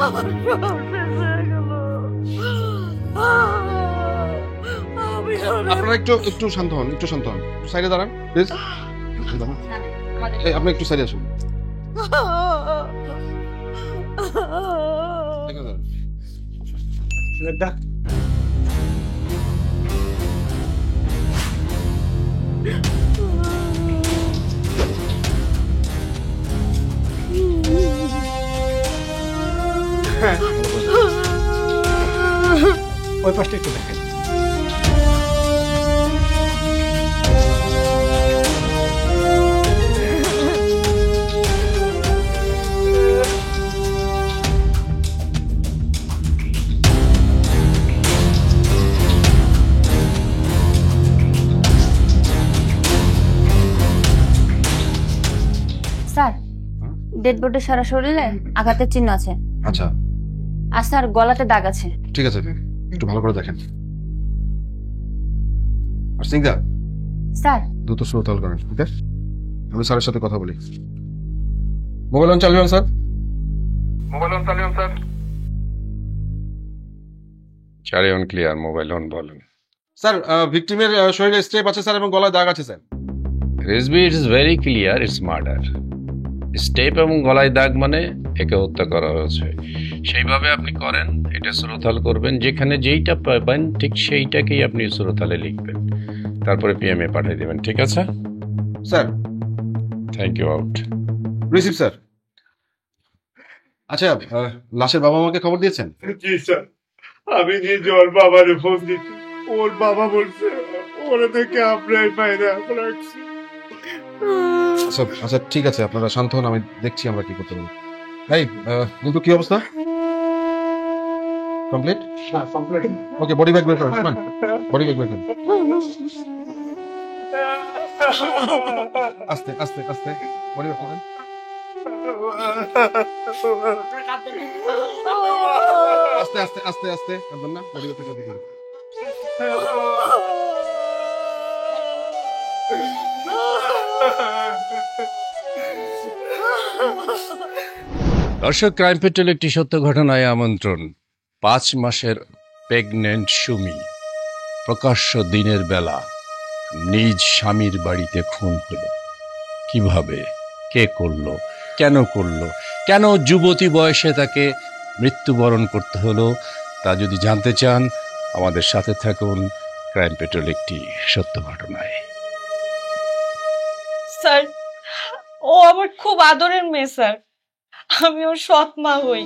আমার সব শেষ হয়ে গেল। আমি আপনারা একটু একটু শান্ত হন, একটু শান্ত হন, একটু সাইডে দাঁড়ান প্লিজ। আপনি একটু সাইডে আসুন। ওই পাশটা একটু দেখেন। স্যার, ডেড বডির সারা শরীরে আঘাতের চিহ্ন আছে। আচ্ছা আর স্যার গলাতে দাগ আছে। ঠিক আছে, একটু ভালো করে দেখেন। আর সিংদা স্যার, দ্রুত স্রোতাল করেন। ওকে, আমি স্যারের সাথে কথা বলি। মোবাইল অন চালিয়ে স্যার। মোবাইল অন চালিয়ে sir. Carry on clear, mobile on বলেন। স্যার, ভিকটিমের শরীরে স্ট্রেপ আছে স্যার এবং গলায় দাগ আছে sir. Rizvi, it is very clear, it's murder. Step এবং গলায় দাগ মানে একে হত্যা করা হয়েছে। সেইভাবে আপনি করেন, এটা শ্রোতাল করবেন, যেখানে যেইটা পাবেন ঠিক সেইটাকেই আপনি শ্রোতালে লিখবেন, তারপরে পিএমএ পাঠিয়ে দেবেন। ঠিক আছে sir. Thank you, out. Receive sir. আচ্ছা, লাশের বাবা মাকে খবর দিয়েছেন? জি স্যার, আমি নিজে ওর বাবারে ফোন দিচ্ছি। ওর বাবা বলছে ওরা দেখে আপনার বাইরে রাখছি। আচ্ছা আচ্ছা, ঠিক আছে, আপনারা শান্ত হন, আমি দেখছি আমরা কি করতে পারি। এই কিন্তু কি অবস্থা? কমপ্লিট? ওকে, বডি ব্যাগ বের করেন। বডি ব্যাগ বের করেন। আস্তে আস্তে আস্তে বডি ব্যাগ করেন। আস্তে আস্তে আস্তে আস্তে, কাঁদবেন না, বডি ব্যাগ করেন। দর্শক, ক্রাইম পেট্রোল একটি সত্য ঘটনায় আমন্ত্রণ। 5 মাসের প্রেগনেন্ট সুমি প্রকাশ্য দিনের বেলা নিজ স্বামীর বাড়িতে খুন হলো। কিভাবে, কে করলো, কেন করলো, কেন যুবতী বয়সে তাকে মৃত্যুবরণ করতে হলো, তা যদি জানতে চান আমাদের সাথে থাকুন ক্রাইম পেট্রোল একটি সত্য ঘটনায়। স্যার, ও আমার খুব আদরের মেয়ে স্যার। আমি ওর সৎ মা হই,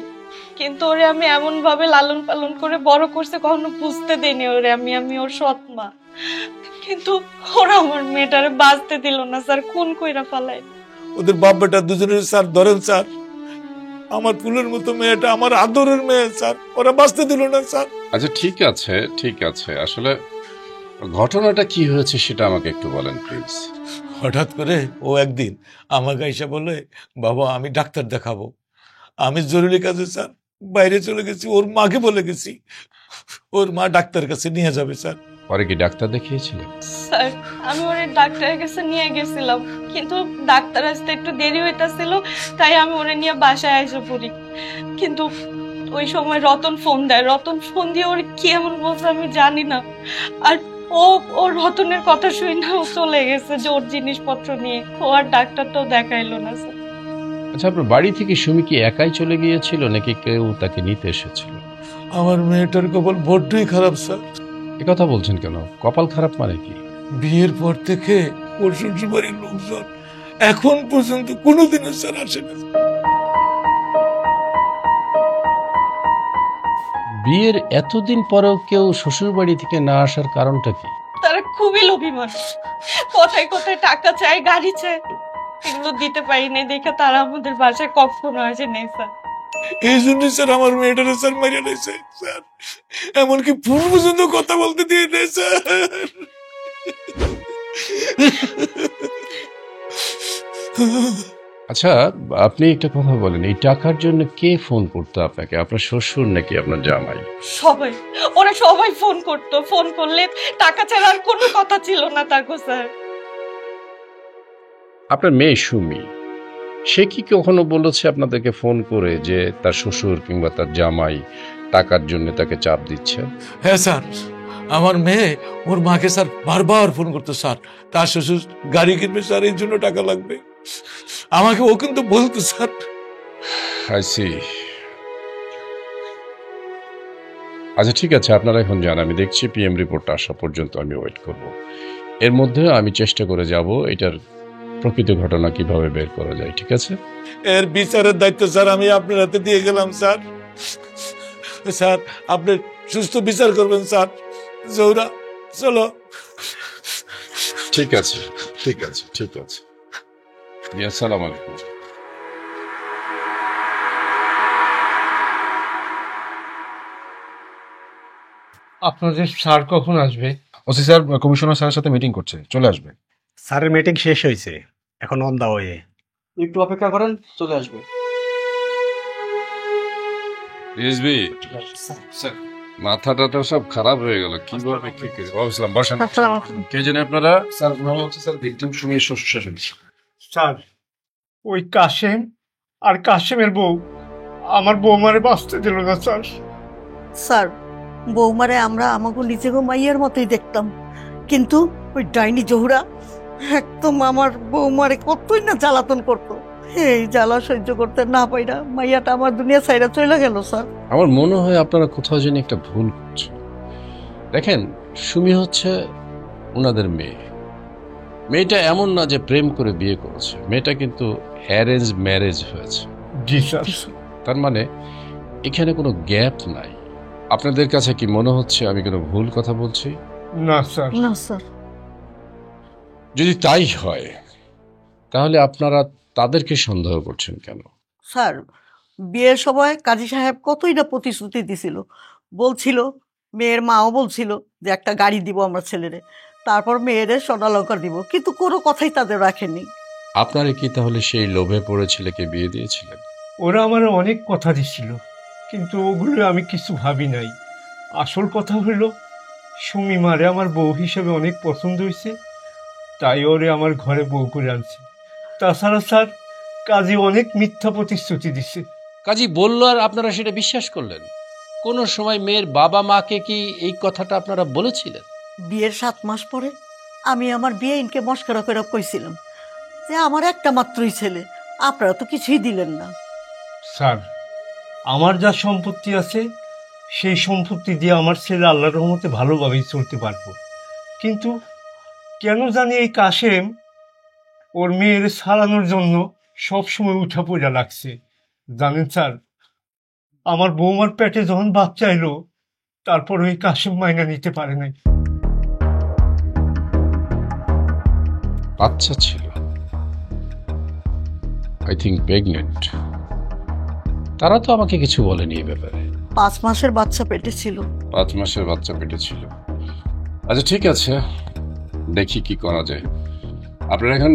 কিন্তু ওরে আমি এমন ভাবে লালন পালন করে বড় করছে কখনো বুঝতে দেইনি ওরে আমি ওর সৎ মা। কিন্তু ওরা আমার মেয়েটারে বাঁচতে দিল না স্যার, খুন কইরা ফালাই। ওদের বাপ বেটা দুজনের স্যার ধরেন স্যার। আমার ফুলের মতো মেয়েটা আমার আদরের মেয়ে স্যার, ওরা বাঁচতে দিল না স্যার। আচ্ছা ঠিক আছে, ঠিক আছে, আসলে ঘটনাটা কি হয়েছে সেটা আমাকে একটু বলেন প্লিজ। হঠাৎ করে ও একদিন আমাকে এসে বলে, বাবা আমি ডাক্তার দেখাবো। আমি জরুরি কাজে স্যার বাইরে চলে গেছি, ওর মাকে বলে গেছি ওর মা ডাক্তার কাছে নিয়ে যাবে স্যার। পরে কি ডাক্তার দেখিয়েছিলেন? স্যার, আমি ওরে ডাক্তারের কাছে নিয়ে গেছিলাম, কিন্তু ডাক্তার আসতে একটু দেরি হইতাছিল, তাই আমি ওরে নিয়ে বাসায় এসে পড়ি। কিন্তু ওই সময় রতন ফোন দেয়, রতন ফোন দিয়ে ওর কি এমন বলছে আমি জানি না। আর ও রতনের কথা শুই না ও চলে গেছে যে ওর জিনিসপত্র নিয়ে। ও আর ডাক্তারটাও দেখাইলো না স্যার। আচ্ছা, আপনার বাড়ি থেকে সুমি কি একাই চলে গিয়েছিল নাকি কেউ তাকে নিতে এসেছিল? আমার মেয়েটার কপাল বড্ডই খারাপ স্যার। এ কথা বলছেন কেন? কপাল খারাপ মানে কি? বিয়ের পর থেকে ওর শ্বশুর বাড়ির লোকজন এখন পর্যন্ত কোনোদিনও স্যার আসেনি। বিয়ের এতদিন পরেও কেউ শ্বশুর বাড়ি থেকে না আসার কারণটা কি? তারা খুবই লোভী মানুষ, কোথায় কোথায় টাকা চায়, গাড়ি চায়, এগুলো দিতে পারি নাই দেখে তারা আমাদের বাসায় কখনো আসে নেই স্যার। এই জন্য স্যার আমার মেয়েটারে স্যার মারিয়ে নিয়েছে স্যার, এমনকি ফোন পর্যন্ত কথা বলতে দিয়ে নেই স্যার। আচ্ছা, আপনি একটা কথা বলেন, এই টাকার জন্য কে ফোন করতো আপনাকে? আপনার শ্বশুর নাকি আপনার জামাই? সবাই, ওরা সবাই ফোন করতো, ফোন করলে টাকা ছাড়া আর কোনো কথা ছিল না তাকে স্যার। আপনার মেয়ে সুমি সে কি কখনো বলেছে আপনাদেরকে ফোন করে যে তার শ্বশুর কিংবা তার জামাই টাকার জন্য তাকে চাপ দিচ্ছে? হ্যাঁ স্যার, আমার মেয়ে ওর মাকে স্যার বারবার ফোন করতো, স্যার তার শ্বশুর গাড়ি কিনবে স্যার, এর জন্য টাকা লাগবে। আমাকে ও কিন্তু বলতো স্যার। I C. আচ্ছা ঠিক আছে, আপনারা এখন যান, আমি দেখছি পিএম রিপোর্টটা আসা পর্যন্ত আমি ওয়েট করব। এর মধ্যে আমি চেষ্টা করে যাব এটার প্রকৃত ঘটনা কিভাবে বের করা যায়, ঠিক আছে? এর বিচারের দায়িত্ব স্যার আমি আপনার হাতে দিয়ে গেলাম স্যার। স্যার আপনি সুস্থ বিচার করবেন স্যার। জোহরা চলো। ঠিক আছে, ঠিক আছে, ঠিক আছে। জি, আসসালামু আলাইকুম। আপনাদের স্যার কখন আসবে? ওসি স্যার কমিশনার স্যারের সাথে মিটিং করছে, চলে আসবে। স্যারের মিটিং শেষ হয়েছে, এখন অন দা ওয়ে। একটু অপেক্ষা করেন, চলে আসবে। রিজভি, স্যার মাথাটা সব খারাপ হয়ে গেল, কিভাবে কি করে ভাবছিলাম। বসেন। কে জানেন আপনারা? স্যার মনে হচ্ছে স্যার ভিকটিম সুমির শ্বশুর শাশুড়ি। স্যার ওই কাশেম আর কাশেমের বউ আমার বৌমারে বাঁচতে দিল না স্যার। স্যার বৌমারে আমরা আমাকে নিজেকে মাইয়ের মতোই দেখতাম, কিন্তু ওই ডাইনি জহুরা একদম আমার বৌমারে কতই না জ্বালাতন করতো। এই জ্বালা সহ্য করতে না পাইরা মাইয়াটা আমার দুনিয়া ছাইরা চলে গেল স্যার। আমার মনে হয় আপনারা কোথাও যেন একটা ভুল করছেন। দেখেন, সুমি হচ্ছে ওনাদের মেয়ে। মেয়েটা এমন না যে প্রেম করে বিয়ে করেছে, মেয়েটা কিন্তু অ্যারেঞ্জ ম্যারেজ হয়েছে। জি স্যার। তার মানে এখানে কোনো গ্যাপ নাই। আপনাদের কাছে কি মনে হচ্ছে আমি কোনো ভুল কথা বলছি? না স্যার। না স্যার। যদি তাই হয় তাহলে আপনারা তাদেরকে সন্দেহ করছেন কেন? স্যার বিয়ের সময় কাজী সাহেব কতই না প্রতিশ্রুতি দিছিল, বলছিল, মেয়ের মাও বলছিল যে একটা গাড়ি দিব আমরা ছেলেরে, তারপর মেয়েরে স্বর্ণালঙ্কার দিব, কিন্তু কোনো কথাই তাদের রাখেনি। আপনারা কি তাহলে সেই লোভে পড়ে ছেলেকে বিয়ে দিয়েছিলেন? ওরা আমার অনেক কথা দিছিল, কিন্তু ওগুলো আমি কিছু ভাবি নাই। আসল কথা হলো সুমি মারে আমার বউ হিসেবে অনেক পছন্দ হয়েছে, তাই ওরে আমার ঘরে বউ করে আনছি। তাছাড়া স্যার কাজী অনেক মিথ্যা প্রতিশ্রুতি দিছে। কাজী বললো আর আপনারা সেটা বিশ্বাস করলেন? কোন সময় মেয়ের বাবা মাকে কি এই কথাটা আপনারা বলেছিলেন? বিয়ের 7 মাস পরে আমি আমার বিয়ে ইনকে মস্করা করে কইছিলাম যে আমার একটা মাত্রই ছেলে, আপনারা তো কিছুই দিলেন না। স্যার আমার যা সম্পত্তি আছে সেই সম্পত্তি দিয়ে আমার ছেলে আল্লাহর রহমতে ভালোভাবেই চলতে পারবো, কিন্তু কেন জানি এই কাশেম ওর মেয়ের সারানোর জন্য সবসময় উঠা পড়া লাগছে। জানেন স্যার, আমার বৌমার পেটে যখন বাচ্চা এলো তারপর ওই কাশেম মাইনা নিতে পারে নাই। বাচ্চা ছিল, আই থিঙ্ক প্রেগনেন্ট। তারা তো আমাকে কিছু বলেনি এই ব্যাপারে। 5 মাসের বাচ্চা পেটে ছিল। 5 মাসের বাচ্চা পেটে ছিল। আচ্ছা ঠিক আছে, দেখি কি করা যায়। আপনারা এখন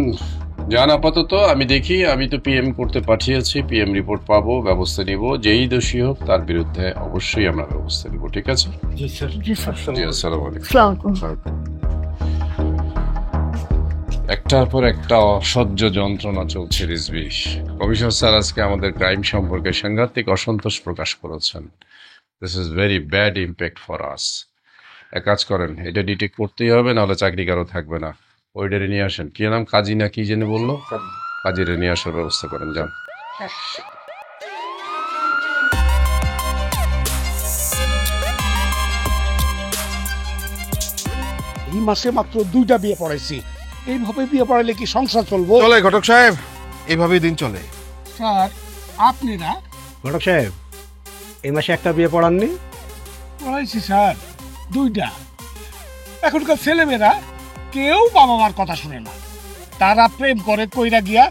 যান আপাতত, আমি দেখি। আমি তো পিএম করতে পাঠিয়েছি, পিএম রিপোর্ট পাবো, ব্যবস্থা নিব। যেই দোষী হোক তার বিরুদ্ধে অবশ্যই আমরা ব্যবস্থা নিব, ঠিক আছে? জি স্যার। জি স্যার। জি, আসসালামু আলাইকুম। আসসালামু আলাইকুম। একটার পর একটা অসহ্য যন্ত্রণা চলছে রিজভি। কমিশনার স্যার আজকে আমাদের ক্রাইম সম্পর্কে সাংঘাতিক অসন্তোষ প্রকাশ করেছেন। This is very bad impact for us. এক কাজ করেন, এটা ডিটেক্ট করতেই হবে, নাহলে চাকরি কারো থাকবে না। ওইটারে নিয়ে আসেন। কি নাম, কাজী না কি জেনে বললো? কাজীরে নিয়ে আসার ব্যবস্থা করেন, যান। এই মাসে মাত্র 2টা বিয়ে পড়াইছি, এইভাবে বিয়ে পড়াইলে কি সংসার চলবো? চলে ঘটক সাহেব, এইভাবেই দিন চলে। স্যার আপনারা? ঘটক সাহেব এই মাসে একটা বিয়ে পড়াননি? পড়াইছি স্যার 2টা। এখনকার ছেলেমেয়েরা কেউ বাবা মার কথা শুনে না, তারা প্রেম করে কইরা গিয়া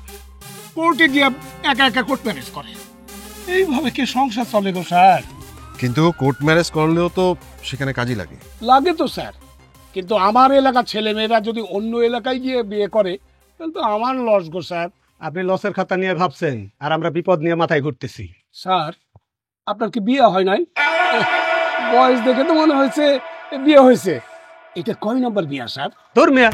কোর্টে গিয়া একা একা কোর্ট ম্যারেজ করে। এইভাবে কি সংসার চলে গো স্যার? কিন্তু কোর্ট ম্যারেজ করলেও তো সেখানে কাজই লাগে। লাগে তো স্যার, কিন্তু আমার এলাকার ছেলেমেয়েরা যদি অন্য এলাকায় গিয়ে বিয়ে করে তাহলে তো আমার লস গো স্যার। আপনি লসের খাতা নিয়ে ভাবছেন, আর আমরা বিপদ নিয়ে মাথায় ঘুরতেছি। স্যার আপনার কি বিয়ে হয় নাই? বয়স দেখে তো মনে হয়েছে বিয়ে হয়েছে। এটা কয় নম্বর বিয়া স্যার? তোর মিয়া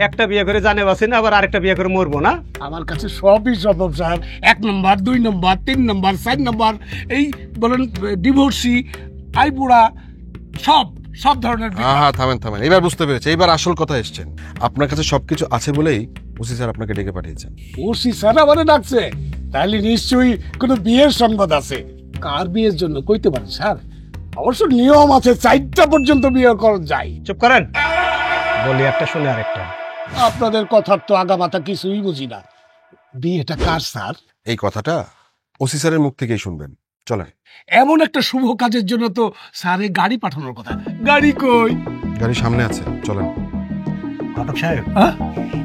একটা বিয়ে করে জানে বাসে না, আবার আরেকটা বিয়ে করে মরবো না? আমার কাছে সবই সম্ভব স্যার। 1 নম্বর, 2 নম্বর, 3 নম্বর, 4 নম্বর, এই বলেন ডিভোর্সি, আইবুড়া, সব ধরনের হ্যাঁ হ্যাঁ, থামেন থামেন, এবার বুঝতে পেরেছি, এইবার আসল কথা এসছেন। আপনার কাছে সবকিছু আছে বলেই ওসি স্যার আপনাকে ডেকে পাঠিয়েছেন। ওসি স্যার আমারে ডাকছে, তাহলে নিশ্চয়ই কোনো বিয়ের সংবাদ আছে। কার বিয়ের জন্য কইতে পারি স্যার? অবশ্য নিয়ম আছে, 4টা পর্যন্ত বিয়ে করা যায়। চুপ করেন, বলি একটা শুনে আরেকটা। আপনাদের কথার তো আগামাথা কিছুই বুঝি না। বিয়েটা কার স্যার? এই কথাটা ওসি স্যারের মুখ থেকেই শুনবেন, চলেন। এমন একটা শুভ কাজের জন্য তো স্যারের গাড়ি পাঠানোর কথা। গাড়ি কই? গাড়ি সামনে আছে, চলেন। ঘটক সাহেব, হ্যাঁ?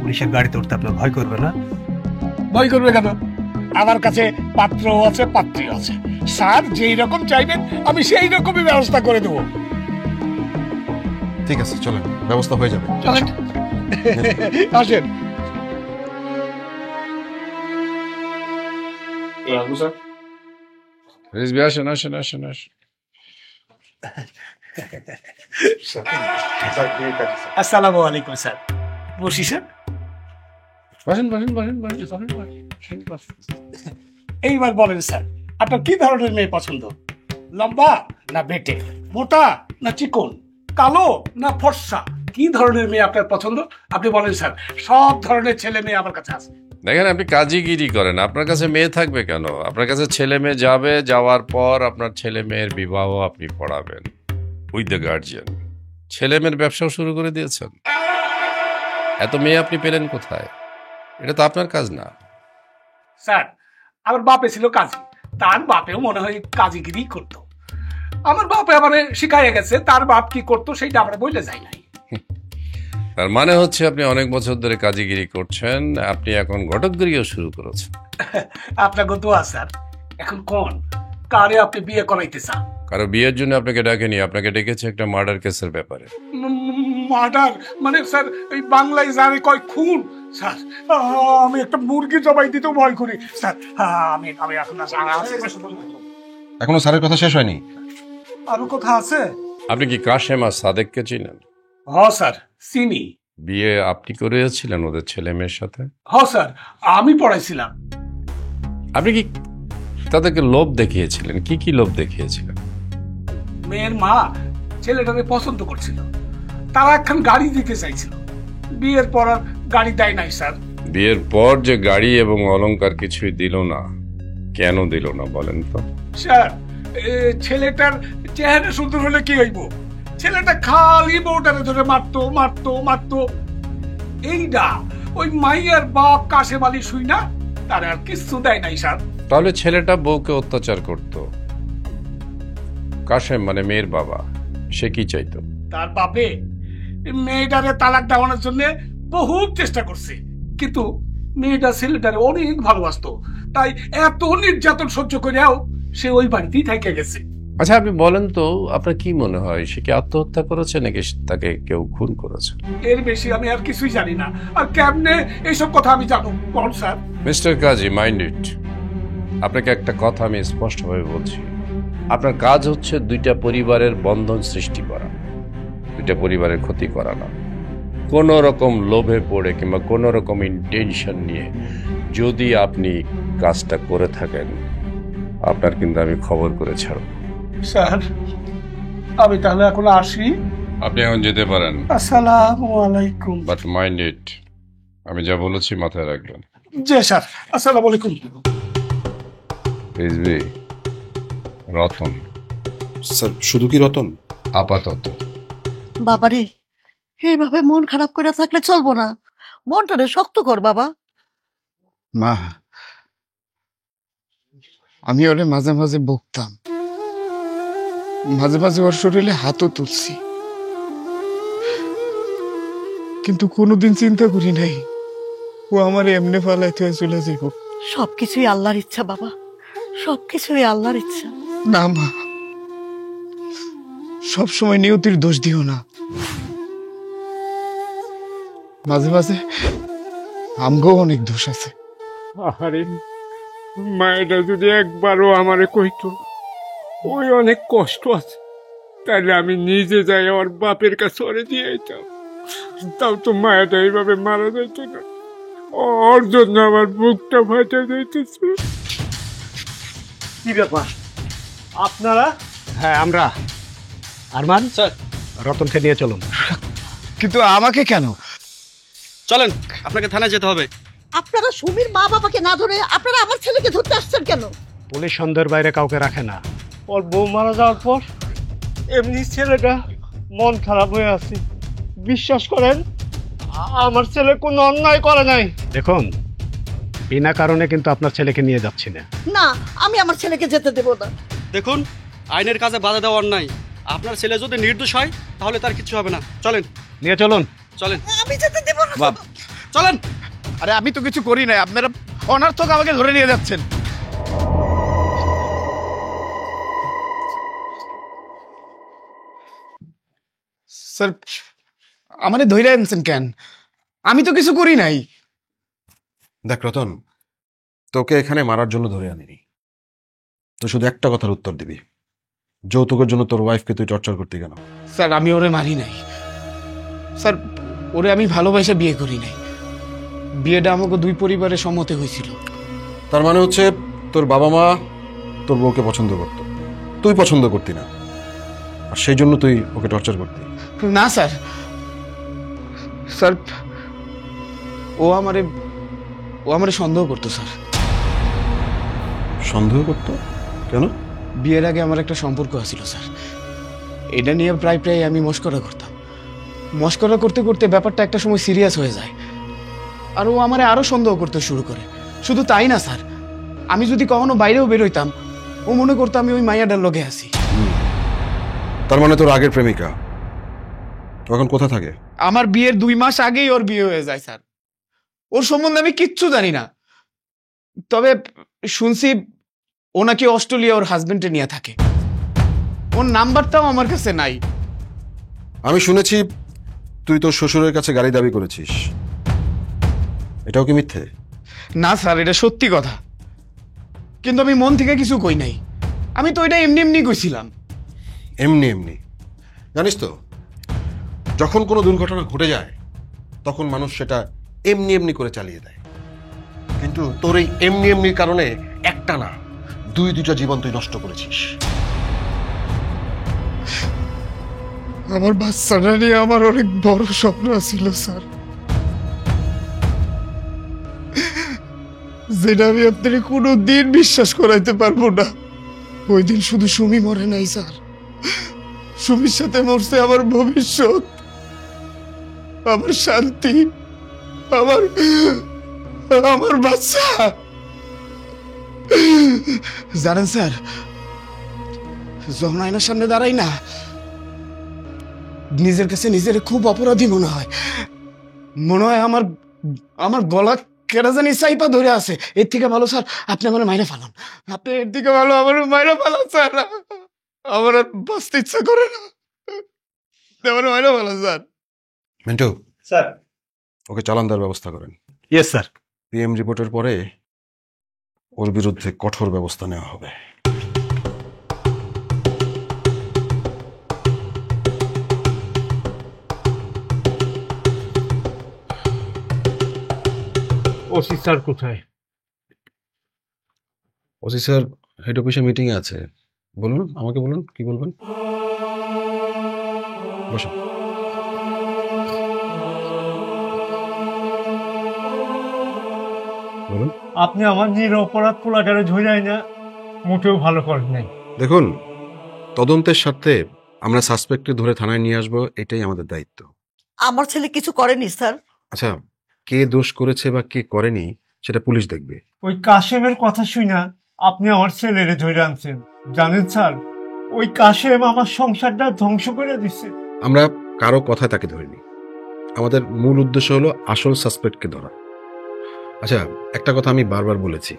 পুলিশের গাড়িতে উঠতে আপনার ভয় করবে না? ভয় করবে কেন? আমার কাছে পাত্র আছে, পাত্রী আছে। স্যার যেই রকম চাইবেন আমি সেই রকমই ব্যবস্থা করে দেবো। ঠিক আছে, চলেন, ব্যবস্থা হয়ে যাবে। চলেন, আসেন। রিজভি, আসেন আসেন আসেন আসেন। আসসালামু আলাইকুম স্যার। বসি স্যার। বসেন বসেন বসেন বসেন বসেন বসেন। এইবার বলেন স্যার, আপনার কি ধরনের মেয়ে পছন্দ? লম্বা না বেটে, মোটা না চিকন, কালো না ফর্সা, কি ধরনের মেয়ে আপনার পছন্দ? আপনি বলেন স্যার, সব ধরনের ছেলে মেয়ে আমার কাছে আছে। দেখেন, আপনি কাজীগিরি করেন, আপনার কাছে মেয়ে থাকবে কেন? আপনার কাছে ছেলে মেয়ে যাবে, যাওয়ার পর আপনার ছেলে মেয়ের বিবাহ আপনি পড়াবেন উইথ দ্য গার্জিয়ান। ছেলে মেয়ের ব্যবসাও শুরু করে দিয়েছেন। এত মেয়ে আপনি পেলেন কোথায়? এটা তো আপনার কাজ না। স্যার, আমার বাপে ছিল কাজী, তার বাপেও মনে হয় কাজীগিরি করতো। আমার বাপে আমার শিখাইয়া গেছে, তার বাপ কি করতো সেটা আমরা বলে যাই নাই। তার মানে হচ্ছে আপনি অনেক বছর ধরে কাজীগিরি করছেন, আপনি এখন ঘটকগিরিও শুরু করেছেন। আপনাকে দোয়া স্যার। এখন কোন কারে আপনি বিয়ে করাইতে চান? কারো বিয়ের জন্য আপনাকে ডাকেনি, আপনাকে ডেকেছে একটা মার্ডার কেসের ব্যাপারে। মার্ডার মানে স্যার এই বাংলায় জানে কয় খুন। স্যার আমি একটা মুরগি জবাই দিতেও ভয় করি স্যার। আমি আমি এখন এখনো স্যারের কথা শেষ হয়নি। আরো কথা আছে। আপনি কি কাশেম আর সাদেককে চিনেন? হ্যাঁ স্যার, চিনি। বিয়ে আপনি করেছিলেন ওদের ছেলে মেয়ের সাথে? হ্যাঁ স্যার, আমি পড়াইছিলাম। আপনি কি তাদেরকে লোভ দেখিয়েছিলেন? কি কি লোভ দেখিয়েছিলেন? মেয়ের মা ছেলেটাকে পছন্দ করছিল, তারা একখান গাড়ি দিতে চাইছিল। বিয়ের পর আর গাড়ি দেয় নাই স্যার। বিয়ের পর যে গাড়ি এবং অলংকার কিছুই দিল না, কেন দিল না বলেন তো? স্যার ছেলেটার চেহারা সুন্দর হলে কি হইব? ছেলেটা খালি বউটারে ধরে মারতো মারতো মারতো। এইটা ওই মাইয়ার বাপ কাশেম আলী শুই না, তার আর কিছু দেয় নাই স্যার। তাহলে ছেলেটা বউকে অত্যাচার করত। কাশেম মানে মেয়ের বাবা, সে কি চাইতো? তার বাপে মেয়েটারে তালাক দেওয়ানোর জন্য বহুত চেষ্টা করছে, কিন্তু মেয়েটা ছেলেটারে অনেক ভালোবাসতো, তাই এত নির্যাতন সহ্য করেও সে ওই বাড়িতেই থেকে গেছে। আচ্ছা, আপনি বলেন তো, আপনার কি মনে হয় সে কি আত্মহত্যা করেছে নাকি তাকে কেউ খুন করেছে? এর বেশি আমি আর কিছুই জানি না। আর কেমনে এইসব কথা আমি জানো কোন sir? Mister Kazi, mind it. আপনাকে একটা কথা আমি স্পষ্টভাবে বলছি, আপনার কাজ হচ্ছে দুইটা পরিবারের বন্ধন সৃষ্টি করা, দুইটা পরিবারের ক্ষতি করা না। কোন রকম লোভে পড়ে কিংবা কোন রকম ইন্টেনশন নিয়ে যদি আপনি কাজটা করে থাকেন, আপনার কিন্তু আমি খবর করে ছাড়ব। স্যার আমি তাহলে এখন আসি। আপনি এখন যেতে পারেন। আসসালামু আলাইকুম। বাট মাইন্ড ইট, আমি যা বলেছি মাথায় রাখবেন। জি স্যার, আসসালামু আলাইকুম। রিজভি, রতন। স্যার শুধু কি রতন? আপাতত। বাবারে, এইভাবে মন খারাপ করে থাকলে চলবো না। মনটারে শক্ত কর বাবা। মা, আমি ওরে মাঝে মাঝে বকতাম, মাঝে মাঝে ওর শরীরে হাতও তুলছি, কিন্তু কোনোদিন চিন্তা করি নাই ও আমার এমনি ফালাইতে চলে যাইব। সবকিছুই আল্লাহর ইচ্ছা বাবা, সবকিছুই আল্লাহর ইচ্ছা। না মা, সবসময় নিয়তির দোষ দিও না। মাঝে মাঝে আমগো অনেক দোষ আছে। আরে মায়েরা যদি একবারও আমারে কইতো ওই অনেক কষ্ট আছে, তাহলে আমি নিজে যাই আমার বাপের কাছে ওরে দিয়ে আইতাম। তাও তো মায়াটা এইভাবে মারা যাইত না। ওর জন্য আমার বুকটা ফাটে যাইতেছে। কি ব্যাপার আপনারা? হ্যাঁ আমরা। আরমান স্যার রতনকে নিয়ে চলুন। কিন্তু আমাকে কেন? চলেন, আপনাকে থানায় যেতে হবে। আপনারা সুমির মা বাবাকে না ধরে আপনারা আমার ছেলেকে ধরতে আসছেন কেন? পুলিশ সন্ধ্যের বাইরে কাউকে রাখে না। ওর বউ মারা যাওয়ার পর এমনি ছেলেটা মন খারাপ হয়ে আছে। বিশ্বাস করেন, আমার ছেলে কোনো অন্যায় করে নাই। দেখুন, বিনা কারণে কিন্তু আপনার ছেলেকে নিয়ে যাচ্ছি না। না, আমি আমার ছেলেকে যেতে দেব না। দেখুন, আইনের কাছে বাধা দেওয়ার নাই। আপনার ছেলে যদি নির্দোষ হয় তাহলে তার কিছু হবে না। চলেন, নিয়ে চলুন। চলেন, আমি যেতে দেব না। বাপ, চলেন। আরে আমি তো কিছু করি নাই, আপনারা অনার্থক আমাকে ধরে নিয়ে যাচ্ছেন। স্যার, আমারে ধইরা আনছেন কেন? আমি তো কিছু করি নাই। দেখ রতন, তোকে এখানে মারার জন্য ধরে আনিনি। তো শুধু একটা কথার উত্তর দিবি, যৌতুকের জন্য তোর ওয়াইফকে তুই টর্চার করতে কেন? স্যার, আমি ওরে মারি নাই। স্যার, ওরে আমি ভালোবাসা বিয়ে করি নাই। বিয়েটা আমাকে দুই পরিবারের সম্মতে হয়েছিল। তার মানে হচ্ছে তোর বাবা মা তোর বউকে পছন্দ করত, তুই পছন্দ করতি না, আর সেই জন্য তুই ওকে টর্চার করতি। না স্যার, স্যার ও আমারে সন্দেহ করতো স্যার। সন্দেহ করতো কেন? বিয়ের আগে আমার একটা সম্পর্ক আছিল স্যার। এটা নিয়ে প্রায় প্রায় আমি মস্করা করতাম। মস্করা করতে করতে ব্যাপারটা একটা সময় সিরিয়াস হয়ে যায়, আর ও আমারে আরো সন্দেহ করতে শুরু করে। শুধু তাই না স্যার, আমি যদি কখনো বাইরেও বেরোইতাম, ও মনে করতো আমি ওই মাইয়াটার লগে আছি। তার মানে তোর আগের প্রেমিকা এখন কোথা থাকে? আমার বিয়ের 2 মাস আগেই ওর বিয়ে হয়ে যায় স্যার। ওর সম্বন্ধে আমি কিচ্ছু জানি না, তবে শুনছি ও নাকি অস্ট্রেলিয়া ওর হাজবেন্ডে নিয়ে থাকে। ওর নাম্বারটাও আমার কাছে নাই। আমি শুনেছি তুই তোর শ্বশুরের কাছে গাড়ি দাবি করেছিস, এটাও কি মিথ্যে? না স্যার, এটা সত্যি কথা, কিন্তু আমি মন থেকে কিছু কই নাই। আমি তো এটা এমনি এমনি কইছিলাম। এমনি এমনি? জানিস তো, যখন কোনো দুর্ঘটনা ঘটে যায় তখন মানুষ সেটা এমনি এমনি করে চালিয়ে দেয়, কিন্তু তোর এই এমনি এমনির কারণে একটা না 2-2টা জীবন তুই নষ্ট করেছিস। আমার বাচ্চাটা নিয়ে আমার অনেক বড় স্বপ্ন ছিল স্যার, যেটা আমি আপনাকে কোনো দিন বিশ্বাস করাইতে পারবো না। ওই দিন শুধু সুমি মরে নাই স্যার, সুমির সাথে মরছে আমার ভবিষ্যৎ, আমার শান্তি, আমার বাচ্চা। জানেন স্যার, যখন আয়নার সামনে দাঁড়াই না, নিজের কাছে নিজের খুব অপরাধী মনে হয়। আমার গলা কেটা জানি চাইপা ধরে আছে। এর থেকে ভালো স্যার আপনি আমার মাইরা ফেলান। আপনি এর থেকে ভালো আমার মাইরা ফেলান স্যার। আমার আর বাঁচতে ইচ্ছা করে না, আমার মাইরা ফেলান স্যার। মিন্টু স্যার, ওকে চালান দেওয়ার ব্যবস্থা করেন। Yes sir. পিএম রিপোর্টের পরে ওর বিরুদ্ধে কঠোর ব্যবস্থা নেওয়া হবে। ওসি স্যার কোথায়? ওসি স্যার হেড অফিসে মিটিং এ আছে। বলুন, আমাকে বলুন কি বলবেন। বসুন। বলুন। আপনি আমার নিরপরাধ পোলাটারে ঝইরাই না মোটেও ভালো করেন নাই। দেখুন, তদন্তের স্বার্থে আমরা সাসপেক্টকে ধরে থানায় নিয়ে আসবো, এটাই আমাদের দায়িত্ব। আমার ছেলে কিছু করেনি স্যার। আচ্ছা, কে দোষ করেছে বা কে করেনি সেটা পুলিশ দেখবে। ওই কাশেমের কথা শুনা আপনি আমার ছেলেরে ধরে আনছেন। জানেন স্যার, ওই কাশেম আমার সংসারটা ধ্বংস করে দিচ্ছে। আমরা কারো কথায় তাকে ধরিনি, আমাদের মূল উদ্দেশ্য হলো আসল সাসপেক্টকে ধরা। আচ্ছা, একটা কথা আমি বারবার বলেছি,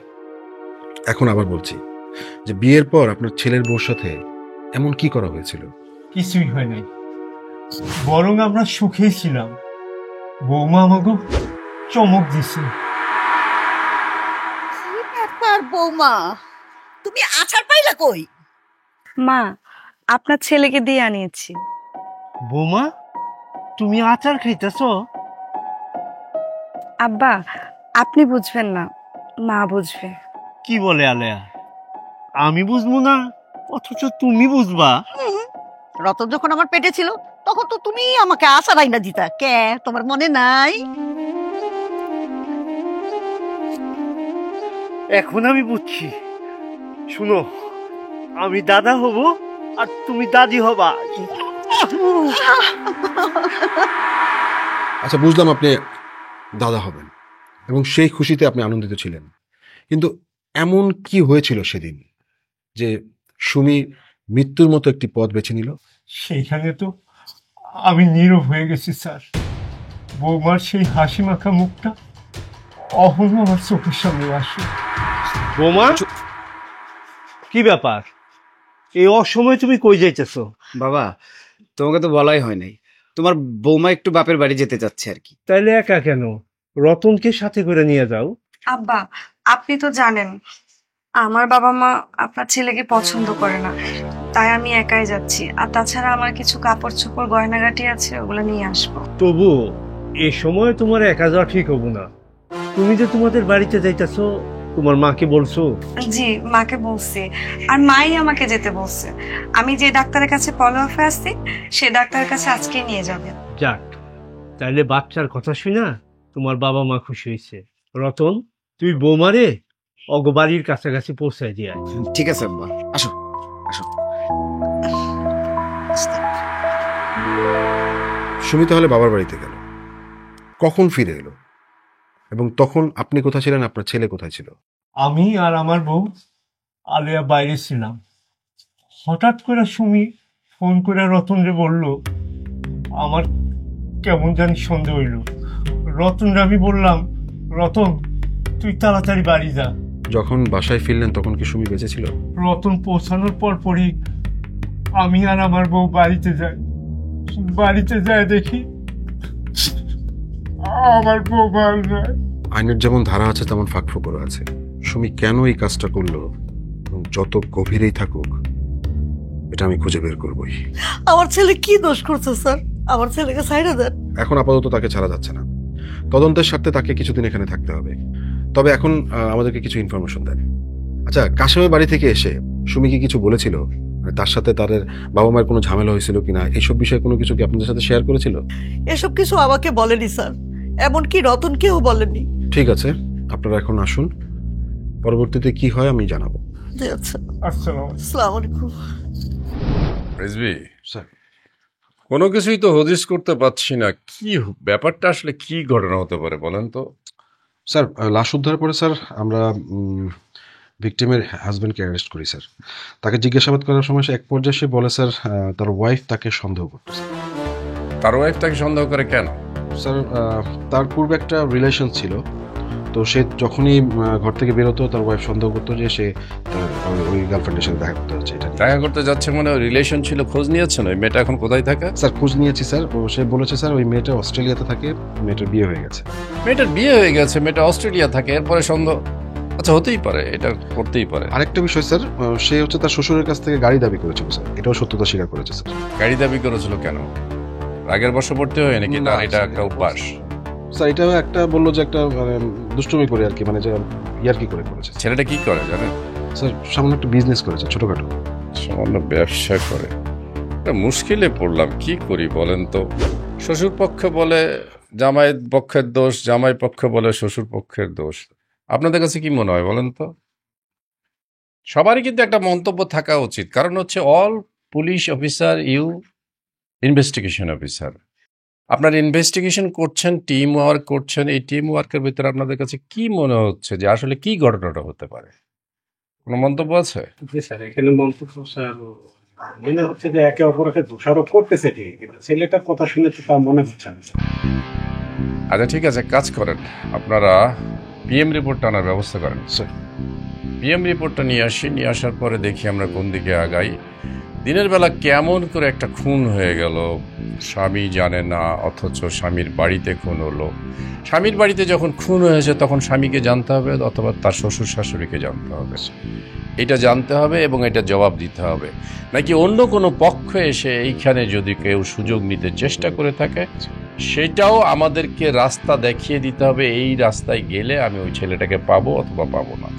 এখন আবার বলছি, যে বিয়ের পর আপনার ছেলের বউর সাথে এমন কি করা হয়েছিল? কিছুই হয় নাই, বরং আমরা সুখেই ছিলাম। বৌমা আমাকে চমক দিছে। ব্যাপার বৌমা, তুমি আচার পাইলা কই? মা, আপনার ছেলেকে দিয়ে আনিয়েছি। বৌমা, তুমি আচার খাইতেছো? আব্বা আপনি বুঝবেন না, মা বুঝবে। কি বলে আলেয়া? আমি বুঝবো না অথচ তুমি বুঝবা? রতন যখন আমার পেটে ছিল তখন তো তুমি আমাকে আশা রাইনা দিতা, কে তোমার মনে নাই? এখন আমি বুঝছি। শুনো, আমি দাদা হব আর তুমি দাদি হবা। আচ্ছা, বুঝলাম আপনি দাদা হবেন এবং সেই খুশিতে আপনি আনন্দিত ছিলেন, কিন্তু এমন কি হয়েছিল সেদিন যে সুমি মৃত্যুর মতো একটি পথ বেছে নিল? সেইখানে তো আমি নীরব হয়ে গেছি স্যার। বৌমার সেই হাসি মাখা মুখটা অহনো আমার চোখের সামনে আসে। বৌমা, কি ব্যাপার? এই অসময়ে তুমি কই যাইতেছো? বাবা, তোমাকে তো বলাই হয় নাই, তোমার বৌমা একটু বাপের বাড়ি যেতে চাচ্ছে আর কি। তাইলে একা কেন? রতনকে সাথে করে নিয়ে যাও। আব্বা আপনি তো জানেন আমার বাবা মা আপনার ছেলেকে পছন্দ করে না, তাই আমি একাই যাচ্ছি। আর তাছাড়া আমার কিছু কাপড় চোপড় গয়নাগাটি আছে, ওগুলো নিয়ে আসবো। তবু এ সময় তোমার একা যাওয়া ঠিক হবো না। তুমি যে তোমাদের বাড়িতে যাইতেছো, তোমার মাকে বলছো? জি মাকে বলছি, আর মাই আমাকে যেতে বলছে। আমি যে ডাক্তারের কাছে ফলো আপে আসছি সে ডাক্তারের কাছে আজকে নিয়ে যাবে। যাক, তাইলে বাচ্চার কথা শুনা তোমার বাবা মা খুশি হয়েছে। রতন, তুই বৌমারে অগবাড়ির কাছাকাছি পৌঁছায় দিয়ে আয়। ঠিক আছে আব্বা, আসো আসো। সুমি তাহলে বাবার বাড়িতে গেল, কখন ফিরে এলো এবং তখন আপনি কোথায় ছিলেন, আপনার ছেলে কোথায় ছিল? আমি আর আমার বউ আলিয়া বাইরে ছিলাম। হঠাৎ করে সুমি ফোন করে রতনরে বলল, আমার কেমন জানি সন্দেহ হইল। রতনরে আমি বললাম, রতন তুই তাড়াতাড়ি বাড়ি যা। যখন বাসায় ফিরলেন তখন কি সুমি বেঁচে ছিল? রতন পৌঁছানোর পরই আমি আর আমার বউ বাড়িতে যাই। বাড়িতে যায় দেখি আমার বউ ভালো নয়। আইনের যেমন ধারা আছে তেমন ফাঁকফোকরও আছে। সুমি কেন এই কাজটা করলো এবং যত গভীরেই থাকুক এটা আমি খুঁজে বের করবই। আমার ছেলে কি দোষ করছে স্যার? আমার ছেলেকে ছাইড়া দেন। এখন আপাতত তাকে ছাড়া যাচ্ছে না, তদন্তের স্বার্থে তাকে কিছুদিন এখানে থাকতে হবে। তবে এখন আমাদেরকে কিছু ইনফরমেশন দেন। আচ্ছা, কাশেমের বাড়ি থেকে এসে সুমি কি কিছু বলেছিল? মানে তার সাথে তাদের বাবা মায়ের কোনো ঝামেলা হয়েছিল কিনা, এইসব বিষয়ে কোনো কিছু কি আপনাদের সাথে শেয়ার করেছিল? এসব কিছু আমাকে বলেনি স্যার, এমনকি রতনকেও বলেনি। ঠিক আছে, আপনারা এখন আসুন, পরবর্তীতে কি হয় আমি জানাবো। জি আচ্ছা, আসসালামু আলাইকুম। রিজভি স্যার, কোনো কিছুই তো হদিস করতে পারছি না। কি ব্যাপারটা আসলে কি ঘটনা হতে পারে বলেন তো? স্যার, লাশ উদ্ধার পরে স্যার আমরা ভিকটিমের হাজব্যান্ডকে অ্যারেস্ট করি স্যার। তাকে জিজ্ঞাসাবাদ করার সময় এক পর্যায়ে সে বলে স্যার তার ওয়াইফ তাকে সন্দেহ করতেছে। তার ওয়াইফ তাকে সন্দেহ করে কেন? স্যার, তার পূর্বে একটা রিলেশন ছিল, তো সে যখনই ঘর থেকে বেরোতো তার ওয়াইফ সন্দেহ করতো যে সে ওই গার্লফ্রেন্ডের সাথে দেখা করতে যাচ্ছে। এটা দেখা করতে যাচ্ছে মানে ওই রিলেশন ছিল, খোঁজ নিয়েছেন ওই মেয়েটা এখন কোথায় থাকে? স্যার খোঁজ নিয়েছি স্যার, সে বলেছে স্যার ওই মেয়েটা অস্ট্রেলিয়াতে থাকে, মেয়েটার বিয়ে হয়ে গেছে। মেয়েটার বিয়ে হয়ে গেছে, মেয়েটা অস্ট্রেলিয়া থাকে, এরপরে সন্দেহ? আচ্ছা, হতেই পারে, এটা করতেই পারে। আরেকটা বিষয় স্যার, সে হচ্ছে তার শ্বশুরের কাছ থেকে গাড়ি দাবি করেছিল স্যার, এটাও সত্যতা স্বীকার করেছে স্যার। গাড়ি দাবি করেছিল কেন? রাগের বশবর্তী হয়ে নাকি তার এটা একটা অভ্যাস? স্যার এটা একটা বললো যে একটা দুষ্টুমি করে আর কি, মানে যে ইয়ার্কি করে করেছে। ছেলেটা কি করে জানেন? স্যার সামান্য একটা বিজনেস করেছে, ছোটখাটো সামান্য ব্যবসা করে। মুশকিলে পড়লাম, কি করি বলেন তো? শ্বশুর পক্ষে বলে জামাই পক্ষের দোষ, জামাই পক্ষে বলে শ্বশুর পক্ষের দোষ। আপনাদের কাছে কি মনে হয় বলেন তো? সবারই কিন্তু একটা মন্তব্য থাকা উচিত, কারণ হচ্ছে all police officer you investigation officer. আপনার ইনভেস্টিগেশন করছেন, টিম ওয়ার্ক করছেন, এই টিম ওয়ার্কের ভিতরে আপনাদের কাছে কি মনে হচ্ছে যে আসলে কি ঘটনাটা হতে পারে? কোনো মন্তব্য আছে? স্যার এখানে মন্তব্য স্যার মনে হচ্ছে যে একে অপরকে দোষারোপ করতেছে ঠিক, কিন্তু ছেলেটার কথা শুনে তো তা মনে হচ্ছে না। আচ্ছা ঠিক আছে, কাজ করেন, আপনারা পিএম রিপোর্টটা আনার ব্যবস্থা করেন। স্যার পিএম রিপোর্টটা নিয়ে আসি, নিয়ে আসার পরে দেখি আমরা কোন দিকে আগাই। দিনের বেলা কেমন করে একটা খুন হয়ে গেল, স্বামী জানে না, অথচ স্বামীর বাড়িতে খুন হলো। স্বামীর বাড়িতে যখন খুন হয়েছে তখন স্বামীকে জানতে হবে অথবা তার শ্বশুর শাশুড়িকে জানতে হবে। এটা জানতে হবে এবং এটা জবাব দিতে হবে, নাকি অন্য কোনো পক্ষ এসে এইখানে যদি কেউ সুযোগ নিতে চেষ্টা করে থাকে সেটাও আমাদেরকে রাস্তা দেখিয়ে দিতে হবে। এই রাস্তায় গেলে আমি ওই ছেলেটাকে পাবো অথবা পাবো না,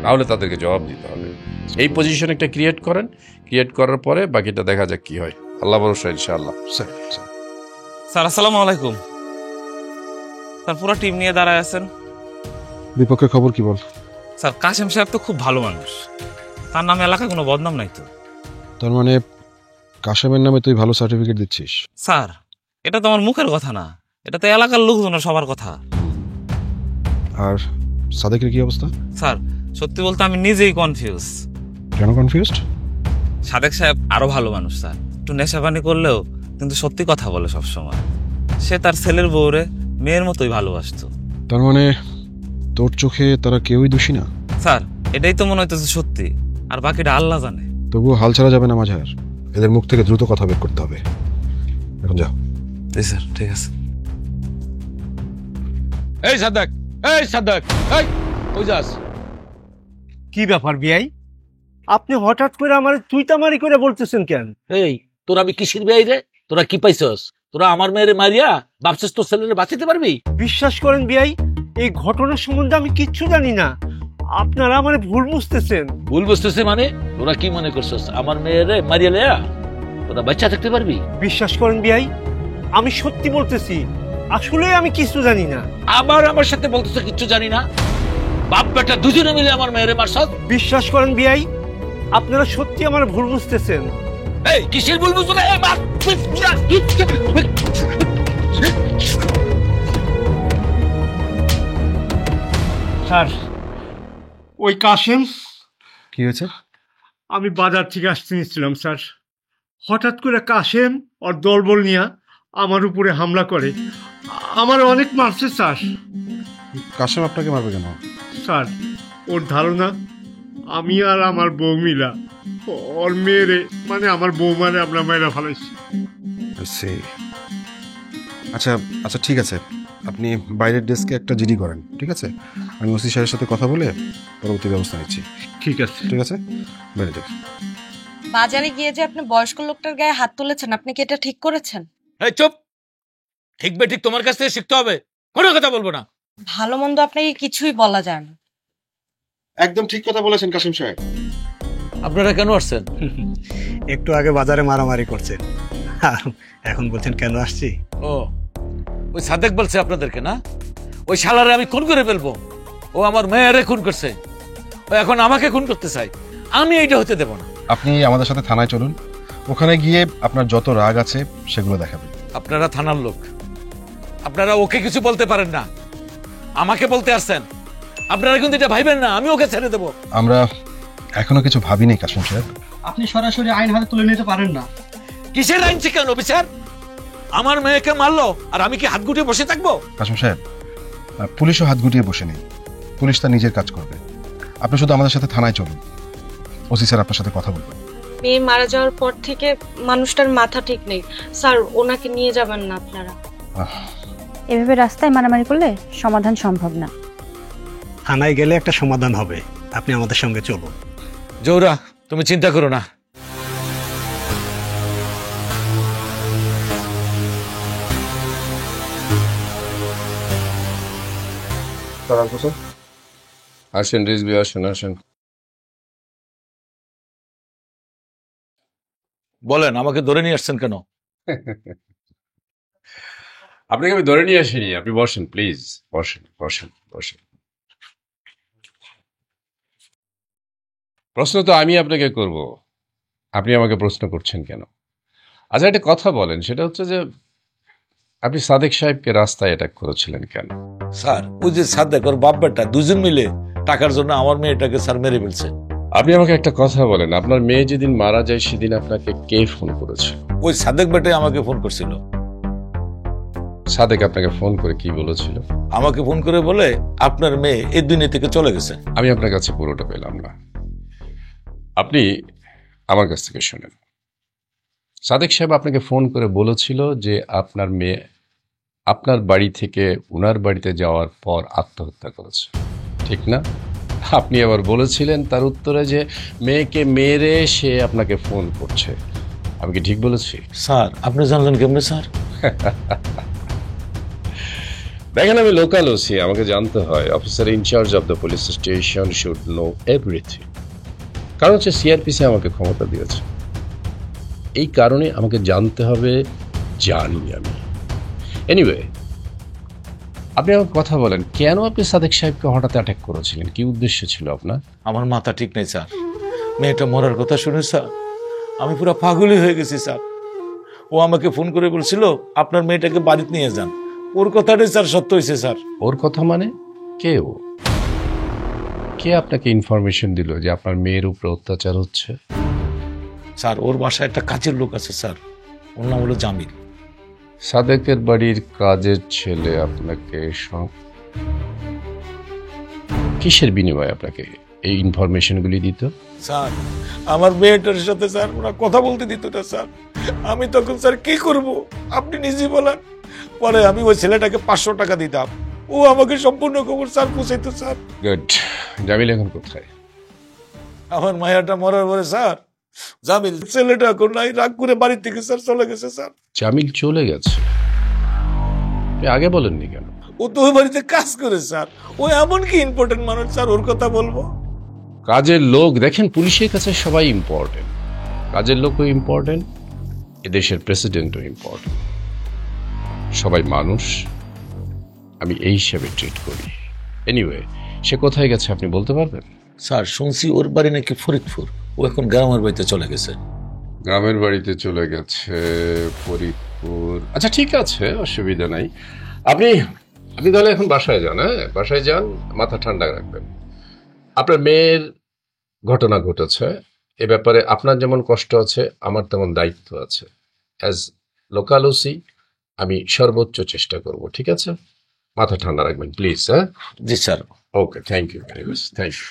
নাহলে তাদেরকে জবাব দিতে হবে। এই পজিশন একটা ক্রিয়েট করেন, ক্রিয়েট করার পরে বাকিটা দেখা যাক কি হয়। আল্লাহ ভরসা, ইনশাআল্লাহ। স্যার আসসালামু আলাইকুম। স্যার পুরো টিম নিয়ে দাঁড়ায় আছেন। বিপক্ষের খবর কি বল? স্যার কাশেম সাহেব তো খুব ভালো মানুষ, তার নামে এলাকায় কোনো বদনাম নাই তো। তার মানে কাশেমের নামে তুই ভালো সার্টিফিকেট দিচ্ছিস? স্যার এটা তো আমার মুখের কথা না, এটা তো এলাকার লোকজনের সবার কথা। আর সাদেকের কি অবস্থা? স্যার সত্যি বলতে আমি নিজেই কনফিউজ। কেন কনফিউজড? সাদেক সাহেব আরো ভালো মানুষ স্যার, একটু নেশাপানি করলেও কিন্তু সত্যি কথা বলে সব সময়। সে তার ছেলের বউরে মেয়ের মতোই ভালোবাসতো। তার মানে তোর চোখে তারা কেউই দোষী না? স্যার এটাই তো মনে হইতেছে সত্যি, আর বাকিটা আল্লাহ জানে। তবুও হাল ছাড়া যাবে না মাঝার, এদের মুখ থেকে দ্রুত কথা বের করতে হবে। এখন যাও। জি স্যার, ঠিক আছে। এই সাদেক, এই সাদেক, এই ওই যাস। কি ব্যাপার বিয়াই, আপনি হঠাৎ করে আমার তুইতামারি করে বলতেছেন কেন? এই তোরা আমি কিসির বেয়াই রে? তোরা কি পাইছস? তোরা আমার মেয়েরে মারিয়া ভাবছিস তোর ছেলেরে বাঁচাতে পারবি? বিশ্বাস করেন বিয়াই, এই ঘটনার সম্বন্ধে আমি কিচ্ছু জানি না। আপনারা আমার ভুল বুঝতেছেন। ভুল বুঝতেছে মানে? তোরা কি মনে করছস আমার মেয়েরে মারিয়া লেয়া তোরা বাচ্চা থাকতে পারবি? বিশ্বাস করেন বিয়াই, আমি সত্যি বলতেছি, আসলে আমি কিছু জানি না। আবার আমার সাথে বলতেছ কিচ্ছু জানি না? বাপ বেটা দুজনে মিলে আমার মেয়েরে মারছস? বিশ্বাস করেন বিয়াই, আপনারা সত্যি আমার ভুল বুঝতেছেন। এই কিসের ভুল বুঝছো? এই মার। স্যার ওই কাশেম, কি হয়েছে? আমি বাজার থেকে আসতে নিচ্ছিলাম স্যার, হঠাৎ করে কাশেম ওর দলবল নিয়ে আমার উপরে হামলা করে, আমার অনেক মারছে স্যার। কাশেম আপনাকে মারবে কেন? স্যার ওর ধারণা আমি আর আমার বউ মিলা ওর মেয়েরে, মানে আমার বৌমারে আমরা মেয়েরা ফেলাইছি। আচ্ছা আচ্ছা, ঠিক আছে, আপনি বাইরের ডেস্কে একটা জিডি করেন, ঠিক আছে? আমি ওসি সাহেবের সাথে কথা বলে পরবর্তী ব্যবস্থা নিচ্ছি। ঠিক আছে, ঠিক আছে, বাইরে যাক। বাজারে গিয়ে যে আপনি বয়স্ক লোকটার গায়ে হাত তুলেছেন, আপনি কি এটা ঠিক করেছেন? এই চুপ! ঠিক বে ঠিক তোমার কাছ থেকে শিখতে হবে, কোনো কথা বলবো না। ভালো মন্দ আপনাকে কিছুই বলা যায় না। একদম ঠিক কথা বলেছেন কাশেম সাহেব। আপনারা কেন আসছেন? একটু আগে বাজারে মারামারি করছেন, এখন বলছেন কেন আসছি? ও ওই সাদেক বলছে আপনাদেরকে না? ওই শালারে আমি খুন করে ফেলবো। ও আমার মেয়েরে খুন করছে, ও এখন আমাকে খুন করতে চাই। আমি এইটা হতে দেব না। আপনি আমাদের সাথে থানায় চলুন, ওখানে গিয়ে আপনার যত রাগ আছে সেগুলো দেখাবেন। আপনারা থানার লোক, আপনারা ওকে কিছু বলতে পারেন না, আমাকে বলতে আসছেন। আপনারা কিন্তু এটা ভাইবেন না আমি ওকে ছেড়ে দেবো। আমরা এখনো কিছু ভাবিনি কাশেম সাহেব। আপনি সরাসরি আইন হাতে তুলে নিতে পারেন না। কিসের আইন শিখানো বিচার? আমার মেয়েকে মারলো আর আমি কি হাত গুটিয়ে বসে থাকবো? কাশেম সাহেব, পুলিশও হাত গুটিয়ে বসে নেই, পুলিশ তার নিজের কাজ করবে। আপনি শুধু আমাদের সাথে থানায় চলুন, ওসি স্যার আপনার সাথে কথা বলবেন। মেয়ে মারা যাওয়ার পর থেকে মানুষটার মাথা ঠিক নেই স্যার, ওনাকে নিয়ে যাবেন না আপনারা। এভাবে রাস্তায় মারামারি করলে সমাধান সম্ভব না। থানায় গেলে একটা সমাধান হবে, আপনি আমাদের সঙ্গে চলুন। জৌরা তুমি চিন্তা করো না। আসেন রিজবি, আসেন আসেন। বলেন আমাকে ধরে নিয়ে আসছেন কেন? আপনাকে আমি ধরে নিয়ে আসিনি, আপনি বসেন প্লিজ, বসেন বসেন বসেন। প্রশ্ন তো আমি আপনাকে করব, আপনি আমাকে প্রশ্ন করছেন কেন? আচ্ছা একটা কথা বলেন, সেটা হচ্ছে যে আপনি সাদেক সাহেবকে রাস্তায় অ্যাটাক করেছিলেন কেন? স্যার ওই যে সাদেক ওর বাপ বেটা দুজন মিলে টাকার জন্য আমার মেয়েটাকে স্যার মেরে ফেলছে। আপনি আমাকে একটা কথা বলেন, আপনার মেয়ে যেদিন মারা যায় সেদিন আপনাকে কে ফোন করেছিল? ওই সাদেক বেটাই আমাকে ফোন করছিল। সাদেক আপনাকে ফোন করে কি বলেছিল? আমাকে ফোন করে বলে আপনার মেয়ে এই দুনিয়া থেকে চলে গেছে। আমি আপনার কাছে পুরোটা পেলাম না, আপনি আমার কাছ থেকে শুনেন। সাদেক সাহেব আপনাকে ফোন করে বলেছিল যে আপনার মেয়ে আপনার বাড়ি থেকে উনার বাড়িতে যাওয়ার পর আত্মহত্যা করেছে, ঠিক না? আপনি আবার বলেছিলেন তার উত্তরে যে মেয়েকে মেরে সে আপনাকে ফোন করছে। আমি কি ঠিক বলেছি? স্যার আপনি জানলেন কেমনে স্যার? দেখেন, আমি লোকাল ওসি, আমাকে জানতে হয়। Officer incharge of the police station should know everything. কারণ হচ্ছে সিআরপিসি আমাকে ক্ষমতা দিয়েছে, এই কারণে আমাকে জানতে হবে, জানি আমি। এনিওয়ে, আপনি আমাকে কথা বলেন, কেন আপনি সাদেক সাহেবকে হঠাৎ অ্যাটাক করেছিলেন? কি উদ্দেশ্য ছিল আপনার? আমার মাথা ঠিক নেই স্যার। মেয়েটা মরার কথা শুনে স্যার আমি পুরো পাগলই হয়ে গেছি স্যার। ও আমাকে ফোন করে বলছিল আপনার মেয়েটাকে বাড়িতে নিয়ে যান। ওর কথাটাই স্যার সত্য হয়েছে স্যার। ওর কথা মানে? কে ও? কে আপনাকে ইনফরমেশন দিল যে আপনার মেয়ের উপরে অত্যাচার হচ্ছে? স্যার ওর বাসায় একটা কাজের লোক আছে স্যার, ওর নাম হলো জামিল। সাদেকের বাড়ির কাজের ছেলে আপনাকে কিসের বিনিময়ে আপনাকে এই ইনফরমেশনগুলি দিত? স্যার আমার মেয়েটার সাথে স্যার ওরা কথা বলতে দিত না স্যার। আমি তখন স্যার কি করব আপনি নিজে বলেন। পরে আমি ওই ছেলেটাকে 500 টাকা দিতাম, ও আমাকে সম্পূর্ণ খবর স্যার পৌঁছাইতো স্যার। গুড। জামিল এখন কোথায়? আমার মায়াটা মরার পরে স্যার জামিল ছেলেটা এখন নাই, রাগ করে বাড়ি থেকে স্যার চলে গেছে স্যার। জামিল চলে গেছে? আপনি আগে বলেননি কেন? ও তো ওই বাড়িতে কাজ করে স্যার, ও এমন কি ইম্পর্টেন্ট মানুষ স্যার, ওর কথা বলবো? কাজের লোক, দেখেন পুলিশের কাছে সবাই ইম্পর্টেন্ট, কাজের লোকও ইম্পর্টেন্ট, এদেশের প্রেসিডেন্টও ইম্পর্টেন্ট। সবাই মানুষ, আমি এই হিসাবে ট্রিট করি। এনিওয়ে, সে কোথায় গেছে আপনি বলতে পারবেন? স্যার শুনছি ওর বাড়ি নাকি ফরিদপুর, ও এখন গ্রামের বাড়িতে চলে গেছে। গ্রামের বাড়িতে চলে গেছে, ফরিদপুর। আচ্ছা ঠিক আছে, অসুবিধা নাই। আপনি তাহলে এখন বাসায় যান। হ্যাঁ, বাসায় যান, মাথা ঠান্ডা রাখবেন। আপনার মেয়ের ঘটনা ঘটেছে, এ ব্যাপারে আপনার যেমন কষ্ট আছে আমার তেমন দায়িত্ব আছে। অ্যাজ লোকাল ওসি আমি সর্বোচ্চ চেষ্টা করব, ঠিক আছে? মাথা ঠান্ডা রাখবেন প্লিজ। হ্যাঁ জি sir. Okay, thank you very much, thank you.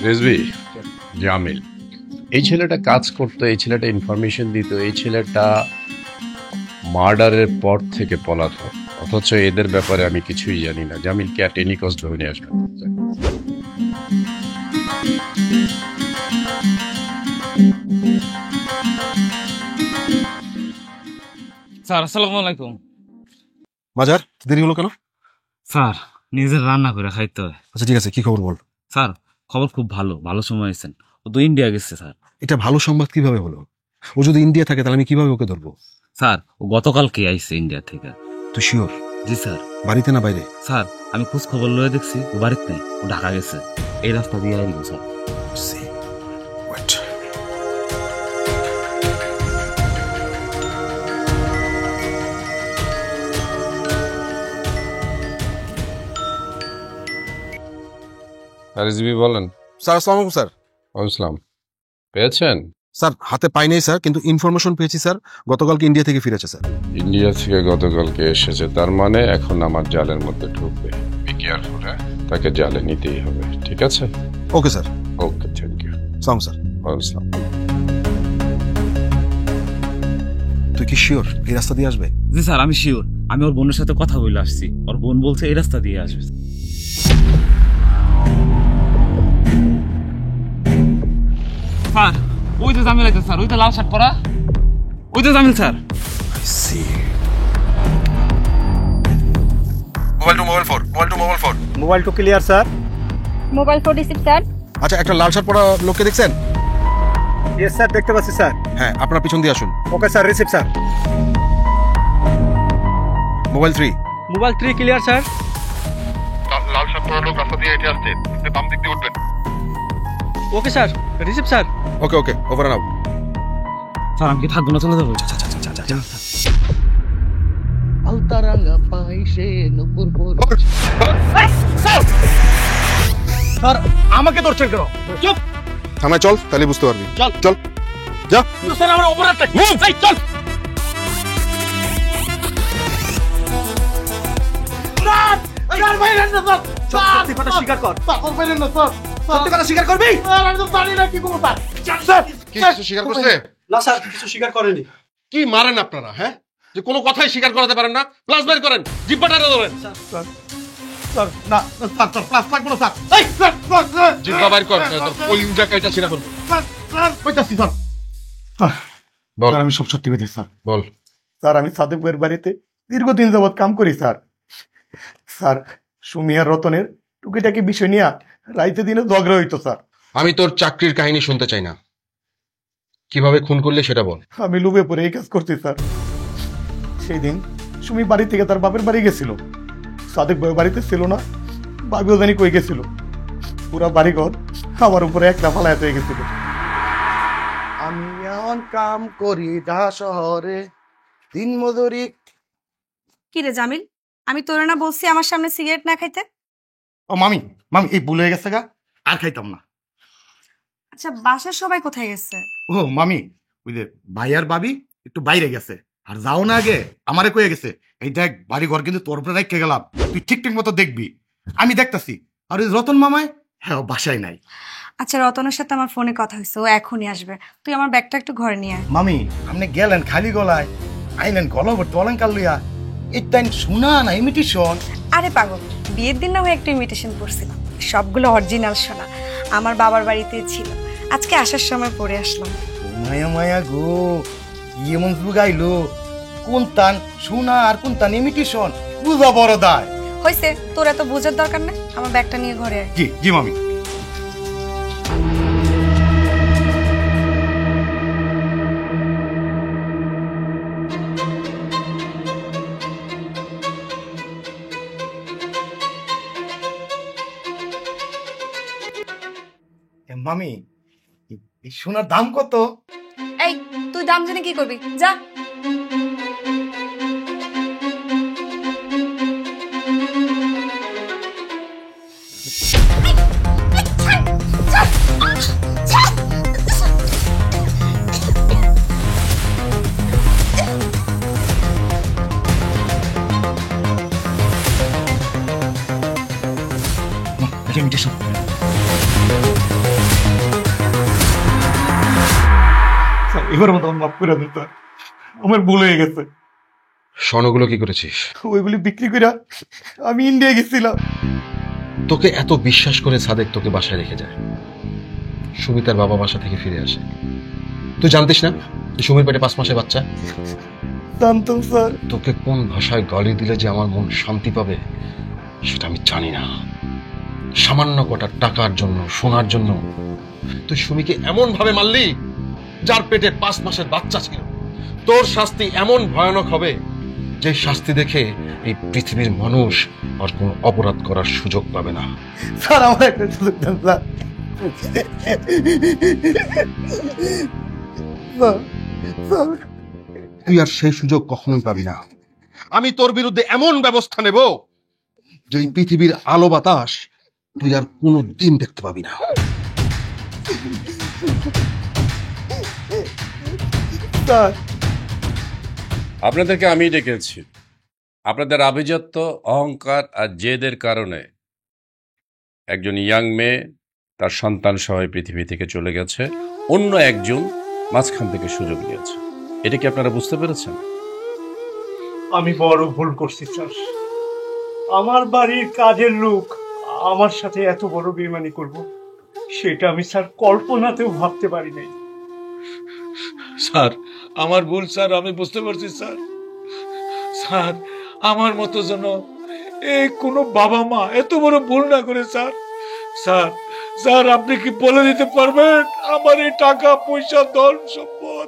Rezvi, Jamil, এই ছেলেটা কাজ করতো, এই ছেলেটা ইনফরমেশন দিত, এই ছেলেটা মার্ডারের পর থেকে পলাতক, অথচ এদের ব্যাপারে আমি কিছুই জানি না। জামিলকে অ্যাট এনি কস্ট ধরে নিয়ে আসবেন। স্যার আসসালামু আলাইকুম। মাজার, দেরি হলো কেন? স্যার নিজের রান্না করে খাইতে হয়। আচ্ছা ঠিক আছে, কি খবর বল। স্যার খবর খুব ভালো, ভালো সময় আছেন। ও তো ইন্ডিয়া গেছে স্যার। এটা ভালো সংবাদ কিভাবে হলো? ও যদি ইন্ডিয়া থাকে তাহলে আমি কিভাবে ওকে ধরবো? স্যার ও গতকালকে আইছে ইন্ডিয়া থেকে। তুই শিওর? জি স্যার। বাড়িতে না বাইরে? স্যার আমি খোঁজ খবর লয়ে দেখছি ও বাড়িতে নেই, ও ঢাকা গেছে। এই রাস্তা দিয়ে আইলো স্যার। রেজবি বলেন। স্যার আসসালামু আলাইকুম। স্যার ওয়ালাইকুম, পেয়েছেন? স্যার হাতে পাই নাই স্যার, কিন্তু ইনফরমেশন পেয়েছি স্যার, গতকালকে ইন্ডিয়া থেকে ফিরেছে স্যার। ইন্ডিয়া থেকে গতকালকে এসেছে, তার মানে এখন আমার জালের মধ্যে ঢুকবে। বি কেয়ারফুল, হ্যাঁ, তাকে জালে নিতেই হবে, ঠিক আছে? Okay sir. Okay, thank you. সালাম স্যার। ওয়ালাইকুম। তুই কি শিওর এই রাস্তা দিয়ে আসবে? জি স্যার আমি শিওর। আমি ওর বোনের সাথে কথা বলে আসছি, ওর বোন বলছে এই রাস্তা দিয়ে আসবে। স্যার ওই তো জামিল আছে স্যার, ওই তো লাল শার্ট পরা, ওই তো Jamil sir. Mobile to clear sir. Mobile phone receive sir. আচ্ছা, একটা লাল শার্ট পরা লোককে দেখছেন? ইয়েস স্যার, দেখতে পাচ্ছি স্যার। হ্যাঁ, আপনার পিছন দিয়ে আসুন। Okay sir, receive sir. Mobile 3। Mobile 3 clear sir. লাল শার্ট পরা লোক রাস্তা দিয়ে হেঁটে আসছে, আপনি বাম দিক দিয়ে উঠবেন। ওকে sir, receive sir. Okay okay, over and out. Sir আমি কি থাকবো না, চলে যাবো? স্যার আমাকে ধরছেন কেন? চুপ। থানায় চল, তাহলে বুঝতে পারবি। চল চল যা। স্যার আমার অপরাধটা কি? এই চল। স্যার বাইরে না স্যার। সত্যি কথা স্বীকার কর। স্যার বাইরে না স্যার। সত্যি কথা স্বীকার করবি? আমি তো জানি না কি করবো স্যার। কি কিছু স্বীকার করছে? না স্যার, কিছু স্বীকার করেনি। কি মারেন আপনারা, হ্যাঁ? যে কোনো কথাই স্বীকার করাতে পারেন না, প্লাস বের করেন, জিব্বাটা ধরেন। স্যার না স্যার, স্যার প্লাস লাগবে না স্যার। এই স্যার স্যার জিব্বা বাইর কর, তোর কলিজা কাইটা ছিঁড়া ফেলবো। স্যার কইতাছি স্যার। বল। আমি সব সত্যি বলছি স্যার। বল। স্যার আমি সাদেক ভাইয়ের বাড়িতে দীর্ঘদিন যাবৎ কাম করি স্যার। স্যার সুমি আর রতনের টুকিটাকি বিষয় নিয়ে রাইতে দিনে ঝগড়া হইতো স্যার। আমি তোর চাকরির কাহিনী শুনতে চাই না, কিভাবে খুন করলে সেটা বল। আমি লুবে পরে এই কাজ করছি স্যার। সেই দিন সুমি বাড়ি থেকে তার বাপের বাড়ি গেছিল, সাদেক ভাই বাড়িতে ছিল না, বাবিও জানি কই গেছিল। পুরা বাড়িঘর আমার উপরে একটা ফালায়াত হয়ে গেছিল। আমি এমন কাম করি ঢাকা শহরে দিন মজুরি। কি রে জামিল, আমি তোরে না বলছি আমার সামনে সিগারেট না খাইতে? ও মামি, মামি এই ভুলে গেছে গা, আর খাইতাম না। আচ্ছা বাসার সবাই কোথায় গেছে? ও মামি, ওই যে ভাই আর ভাবি একটু বাইরে গেছে, আর যাও না আগে আমারে কয়ে গেছে, এই দেখ বাড়ি ঘর কিন্তু তোর উপরে রেখে গেলাম, তুই ঠিক ঠিক মতো দেখবি। আমি দেখতাছি। আর ওই রতন মামায়, হ্যাঁ ও বাসায় নাই। আচ্ছা রতনের সাথে আমার ফোনে কথা হয়েছে, ও এখনই আসবে। তুই আমার ব্যাগটা একটু ঘরে নিয়ে আয়। মামি আপনি গেলেন খালি গলায়, আইলেন গলা ভর্তি অলঙ্কার লইয়া, এটা শোনা না ইমিটেশন। আরে পাগল, বিয়ের দিন না হয়ে একটা ইনভিটেশন করছিলাম, সবগুলো অরিজিনাল সোনা, আমার বাবার বাড়িতে ছিল। আজকে আসার সময় পরে আসলাম। মায়া মায়া গো, কি এমন গাইলো, কোন তান সোনা আর কোন তান ইমিটেশন, বুঝা বড় দায়। হয়েছে, তোর এত বোঝার দরকার নেই, আমার ব্যাগটা নিয়ে ঘরে আয়। জি জি মামি। মামি এই সোনার দাম কত? এই তুই দাম জেনে কি করবি, যা। এবার মতো মাফ করে দিন স্যার, আমার ভুল হয়ে গেছে। স্বর্ণগুলো কি করেছিস? ওইগুলি বিক্রি করে আমি ইন্ডিয়া গেছিলাম। তোকে এত বিশ্বাস করে সাদেক তোকে বাসায় রেখে যায়, সুমিতার বাবা বাসা থেকে ফিরে আসে, তুই জানতিস না তুই সুমির পেটে 5 মাসের বাচ্চা? জানতাম স্যার। তোকে কোন ভাষায় গালি দিলে যে আমার মন শান্তি পাবে সেটা আমি জানি না। সামান্য কটা টাকার জন্য, সোনার জন্য তুই সুমিকে এমন ভাবে মারলি যার পেটে 5 মাসের বাচ্চা ছিল। তোর শাস্তি এমন ভয়ানক হবে যে শাস্তি দেখে এই পৃথিবীর মানুষ আর কোনো অপরাধ করার সুযোগ পাবে না। স্যার আমার একটা সুযোগ দেন স্যার। তুই আর সেই সুযোগ কখনোই পাবি না। আমি তোর বিরুদ্ধে এমন ব্যবস্থা নেব যে এই পৃথিবীর আলো বাতাস তুই আর কোনো দিন দেখতে পাবি না। আপনাদেরকে আমি ডেকেছি। আপনাদের আভিজাত্য, অহংকার আর জেদের কারণে একজন ইয়াং মেয়ে তার সন্তান সহ পৃথিবী থেকে চলে গেছে, অন্য একজন মাঝখান থেকে সুযোগ নিয়েছে। এটা কি আপনারা বুঝতে পেরেছেন? আমি বড় ভুল করছি স্যার। আমার বাড়ির কাজের লোক আমার সাথে এত বড় বেইমানি করব সেটা আমি স্যার কল্পনাতেও ভাবতে পারি নাই। স্যার আমার ভুল স্যার, আমি বুঝতে পারছি স্যার। স্যার আমার মতো যেন এই কোনো বাবা মা এত বড় ভুল না করে স্যার। স্যার স্যার আপনি কি বলে দিতে পারবেন আমার এই টাকা পয়সা ধন সম্পদ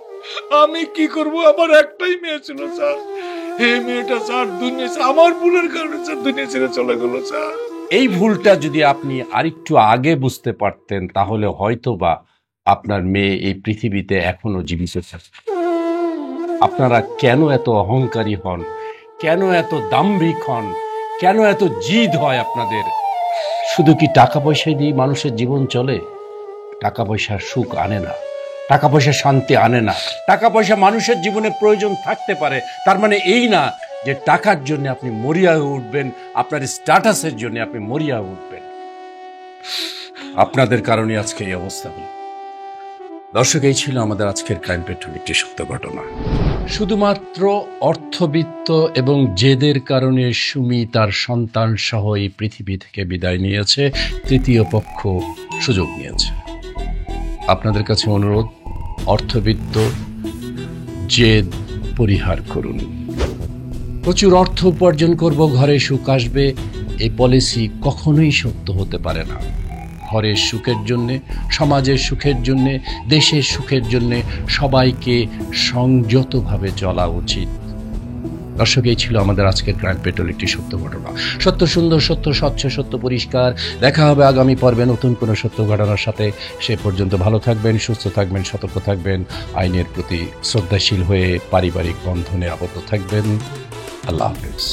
আমি কি করব? আমার একটাই মেয়ে ছিল স্যার, এই মেয়েটা স্যার দুনিয়া আমার ভুলের কারণে স্যার দুনিয়া ছেড়ে চলে গেল স্যার। এই ভুলটা যদি আপনি আরেকটু আগে বুঝতে পারতেন তাহলে হয়তো বা আপনার মেয়ে এই পৃথিবীতে এখনো জীবিত থাকত। আপনারা কেন এত অহংকারী হন, কেন এত দাম্ভিক হন, কেন এত জিদ হয় আপনাদের? শুধু কি টাকা পয়সা দিয়ে মানুষের জীবন চলে? টাকা পয়সার সুখ আনে না, টাকা পয়সা শান্তি আনে না। টাকা পয়সা মানুষের জীবনে প্রয়োজন থাকতে পারে, তার মানে এই না যে টাকার জন্য আপনি মরিয়া হয়ে উঠবেন, আপনার স্ট্যাটাসের জন্য আপনি মরিয়া হয়ে উঠবেন। আপনাদের কারণে আজকে এই অবস্থা হল। দর্শক, এই ছিল আমাদের আজকের ক্রাইম পেট্রোল, একটি সত্য ঘটনা। শুধুমাত্র অর্থবিত্ত এবং জেদের কারণে সুমি তার সন্তান সহ এই পৃথিবী থেকে বিদায় নিয়েছে, তৃতীয় পক্ষ সুযোগ নিয়েছে। আপনাদের কাছে অনুরোধ, অর্থবিত্ত জেদ পরিহার করুন। প্রচুর অর্থ উপার্জন করব, ঘরে সুখ আসবে, এই পলিসি কখনোই সত্য হতে পারে না। ঘরের সুখের জন্যে, সমাজের সুখের জন্যে, দেশের সুখের জন্যে সবাইকে সংযতভাবে চলা উচিত। দর্শক, এই ছিল আমাদের আজকের ক্রাইম পেট্রোল, একটি সত্য ঘটনা। সত্য সুন্দর, সত্য স্বচ্ছ, সত্য পরিষ্কার। দেখা হবে আগামী পর্বে নতুন কোনো সত্য ঘটনার সাথে। সে পর্যন্ত ভালো থাকবেন, সুস্থ থাকবেন, সতর্ক থাকবেন, আইনের প্রতি শ্রদ্ধাশীল হয়ে পারিবারিক বন্ধনে আবদ্ধ থাকবেন। আল্লাহ হাফেজ।